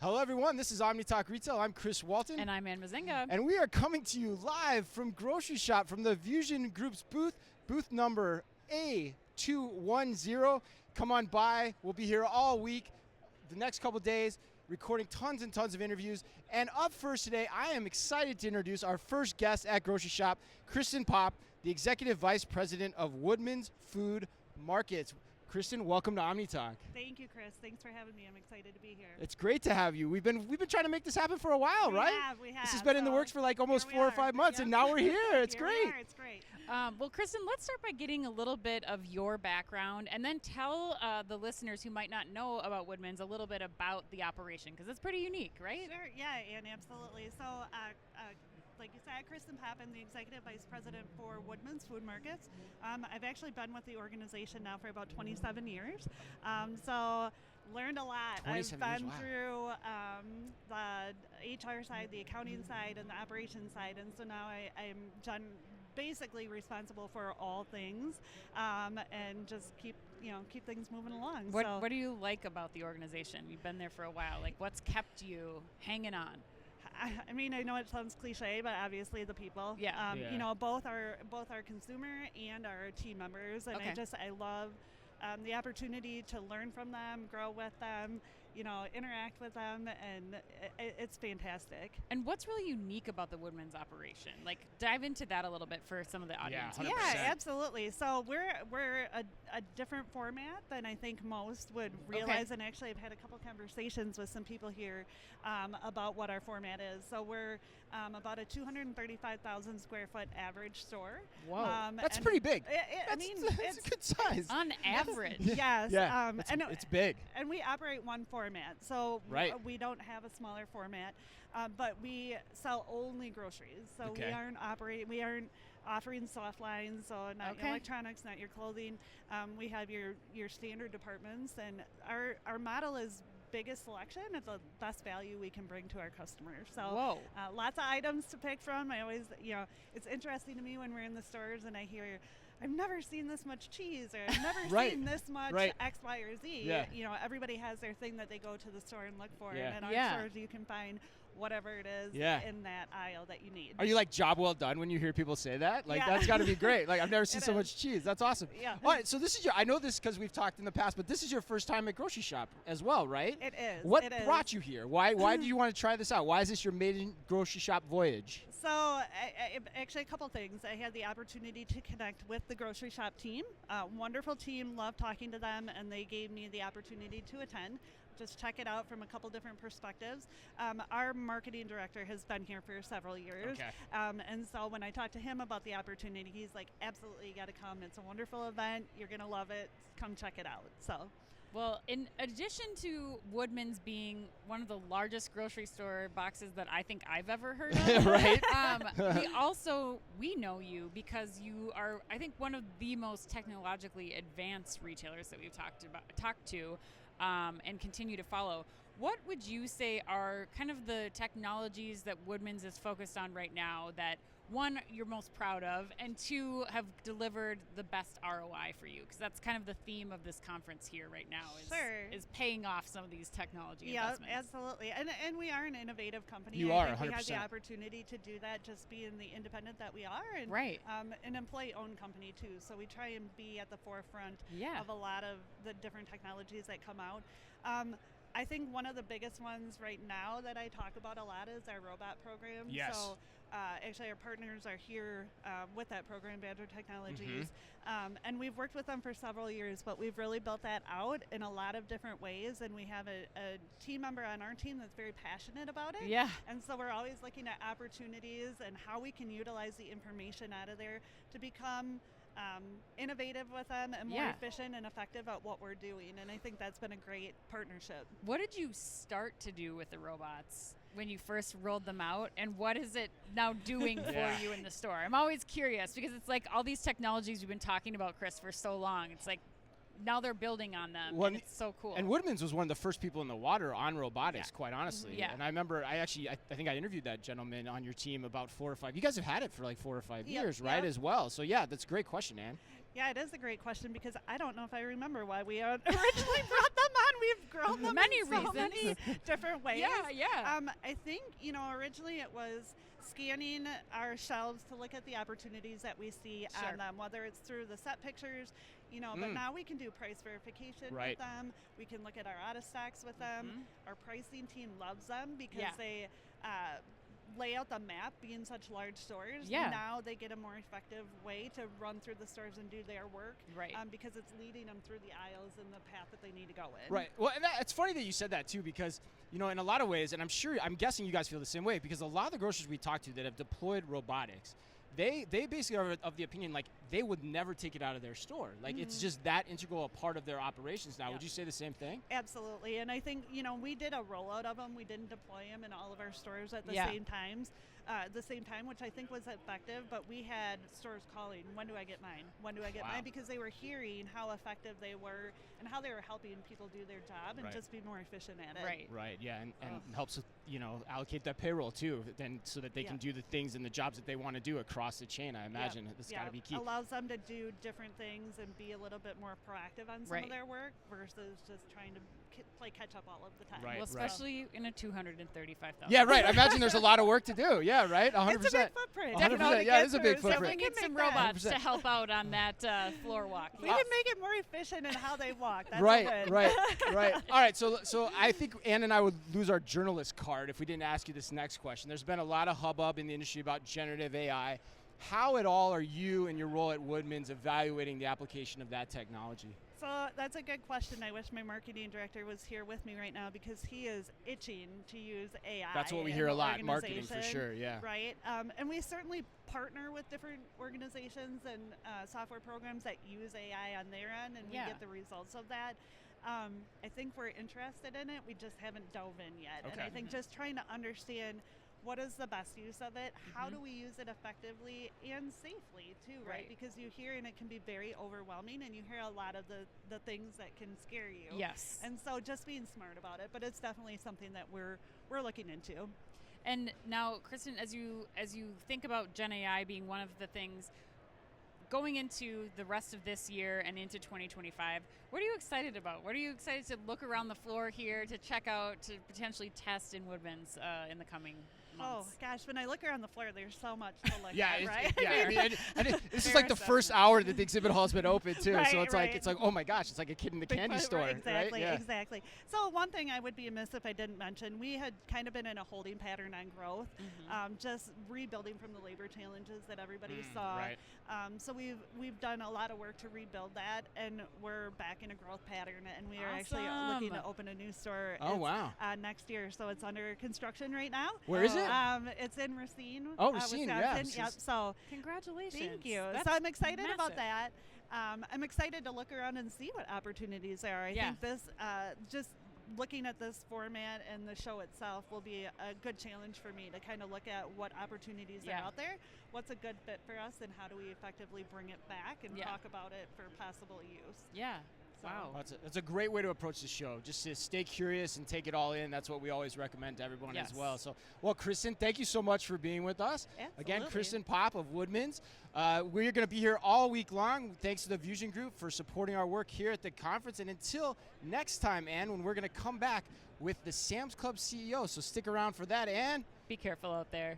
Hello, everyone. This is Omni Talk Retail. I'm Chris Walton. And I'm Ann Mazinga. And we are coming to you live from Groceryshop from the VusionGroup's booth number A210. Come on by. We'll be here all week, the next couple days, recording tons and tons of interviews. And up first today, I am excited to introduce our first guest at Groceryshop, Kristin Popp, the Executive Vice President of Woodman's Food Markets. Kristin, welcome to Omni Talk. Thank you, Chris. Thanks for having me. I'm excited to be here. It's great to have you. We've been trying to make this happen for a while, right? We have. This has been in the works for like almost 4 or 5 months, and now we're here. It's great. It's great. Well, Kristen, let's start by getting a little bit of your background, and then tell the listeners who might not know about Woodman's a little bit about the operation, because it's pretty unique, right? Sure. Yeah, and absolutely. So, like you said, Kristin Popp, I'm the Executive Vice President for Woodman's Food Markets. I've actually been with the organization now for about 27 years. So learned a lot. I've been through the HR side, the accounting side, and the operations side, and so now I'm basically responsible for all things, and just keep things moving along. What do you like about the organization? You've been there for a while. Like, what's kept you hanging on? I mean, I know it sounds cliche, but obviously the people. Yeah. Both our consumer and our team members, and Okay. I love the opportunity to learn from them, grow with them, interact with them, and it's fantastic. And what's really unique about the Woodman's operation? Like, dive into that a little bit for some of the audience. Yeah, 100%. Yeah, absolutely. So we're a different format than I think most would realize. Okay. And actually, I've had a couple conversations with some people here about what our format is. So we're about a 235,000 square foot average store. Whoa, that's pretty big. It's a good size. On average. Yes. Yeah, it's big. And we operate one format. So right. We don't have a smaller format, but we sell only groceries. So Okay. we aren't offering soft lines, so not Okay. your electronics, not your clothing. We have your standard departments, and our model is biggest selection at the best value we can bring to our customers. So lots of items to pick from. I always, it's interesting to me when we're in the stores and I hear, I've never seen this much cheese, or I've never seen this much X, Y, or Z. Yeah. Everybody has their thing that they go to the store and look for. Yeah. And at our stores, you can find whatever it is in that aisle that you need. Are you like job well done when you hear people say that? Like, that's got to be great. Like, I've never seen so much cheese. That's awesome. Yeah. All right, so this is I know this because we've talked in the past, but this is your first time at Groceryshop as well, right? It is. What brought you here? Why did you want to try this out? Why is this your maiden Groceryshop voyage? So, actually, a couple things. I had the opportunity to connect with the Groceryshop team. Wonderful team, loved talking to them, and they gave me the opportunity to attend. Just check it out from a couple different perspectives. Our marketing director has been here for several years. Okay. And so when I talked to him about the opportunity, he's like, absolutely, you got to come. It's a wonderful event. You're going to love it. Come check it out. So. Well, in addition to Woodman's being one of the largest grocery store boxes that I think I've ever heard of, right? We know you because you are, I think, one of the most technologically advanced retailers that we've talked to, and continue to follow. What would you say are kind of the technologies that Woodman's is focused on right now that, one, you're most proud of, and two, have delivered the best ROI for you? Because that's kind of the theme of this conference here right now, is paying off some of these technology investments. Yeah, absolutely. And we are an innovative company. You I are, think 100%. we have the opportunity to do that, just being the independent that we are. And, right. An employee-owned company, too. So we try and be at the forefront of a lot of the different technologies that come out. I think one of the biggest ones right now that I talk about a lot is our robot program. Yes. So actually our partners are here with that program, Badger Technologies. And we've worked with them for several years, but we've really built that out in a lot of different ways. And we have a team member on our team that's very passionate about it. Yeah. And so we're always looking at opportunities and how we can utilize the information out of there to become innovative with them and more efficient and effective at what we're doing. And I think that's been a great partnership. What did you start to do with the robots when you first rolled them out, and what is it now doing for you in the store? I'm always curious because it's like all these technologies we've been talking about, Chris, for so long. It's like now they're building on them, and it's so cool. And Woodman's was one of the first people in the water on robotics, quite honestly. Yeah. And I remember, I think I interviewed that gentleman on your team about 4 or 5. You guys have had it for like 4 or 5 years, right, as well? So, yeah, that's a great question, Ann. Yeah, it is a great question because I don't know if I remember why we originally brought them on. We've grown them Many in so reasons. many different ways. Yeah. I think, originally it was scanning our shelves to look at the opportunities that we see Sure. on them, whether it's through the set pictures, but now we can do price verification Right. with them. We can look at our out of stocks with them. Our pricing team loves them because they lay out the map. Being such large stores, now they get a more effective way to run through the stores and do their work, Right. because it's leading them through the aisles and the path that they need to go in. Right. Well, and it's funny that you said that too, because in a lot of ways, and I'm guessing you guys feel the same way, because a lot of the grocers we talk to that have deployed robotics, they basically are of the opinion like they would never take it out of their store. Like it's just that integral a part of their operations now. Yep. Would you say the same thing? Absolutely, and I think we did a rollout of them. We didn't deploy them in all of our stores at the same time, which I think was effective. But we had stores calling, "When do I get mine? When do I get mine?" Because they were hearing how effective they were and how they were helping people do their job and just be more efficient at it. Right. Yeah, and helps with allocate that payroll too, then so that they can do the things and the jobs that they want to do across the chain. I imagine that's got to be key. Allows them to do different things and be a little bit more proactive on some of their work versus just trying to play catch up all of the time. Right. Well, especially in a 235,000. Yeah, right. I imagine there's a lot of work to do. Yeah, right. 100%. It's a big footprint. 100%. Yeah, it's a big So footprint. we need some that. robots to help out on that floor walk. We can make it more efficient in how they walk. That's Right. a win. All right. So I think Ann and I would lose our journalist card if we didn't ask you this next question. There's been a lot of hubbub in the industry about generative AI. How at all are you in your role at Woodman's evaluating the application of that technology? So that's a good question. I wish my marketing director was here with me right now because he is itching to use AI. That's what we in hear a the lot, marketing for organization, sure, yeah. Right, and we certainly partner with different organizations and software programs that use AI on their end, and we get the results of that. I think we're interested in it. We just haven't dove in yet. Okay. And I think just trying to understand what is the best use of it, how do we use it effectively and safely too, right? Because you hear and it can be very overwhelming and you hear a lot of the things that can scare you. Yes. And so just being smart about it, but it's definitely something that we're looking into. And now, Kristen, as you think about Gen AI being one of the things going into the rest of this year and into 2025, what are you excited about? What are you excited to look around the floor here, to check out, to potentially test in Woodman's in the coming months? Oh gosh, when I look around the floor, there's so much to look Yeah, at, right? this is like the first hour that the exhibit hall's been open too. Right, so it's right. like, oh my gosh, it's like a kid in the candy store. Exactly, right? Yeah. exactly. So one thing I would be amiss if I didn't mention, we had kind of been in a holding pattern on growth, just rebuilding from the labor challenges that everybody saw. Right. So we've done a lot of work to rebuild that, and we're back in a growth pattern, and we are actually looking to open a new store. Oh, wow. Next year, so it's under construction right now. Where is it? It's in Racine. Oh, Racine, yeah. Wisconsin. Yep. So Congratulations. thank you. That's so I'm excited about massive. that. I'm excited to look around and see what opportunities there are. I think this, just looking at this format and the show itself will be a good challenge for me to kind of look at what opportunities are out there, what's a good fit for us, and how do we effectively bring it back and talk about it for possible use. Yeah. So. Wow. That's a great way to approach the show. Just to stay curious and take it all in. That's what we always recommend to everyone as well. So, well, Kristen, thank you so much for being with us. Absolutely. Again, Kristin Popp of Woodman's. We're going to be here all week long. Thanks to the VusionGroup for supporting our work here at the conference. And until next time, Ann, when we're going to come back with the Sam's Club CEO. So stick around for that, Ann. Be careful out there.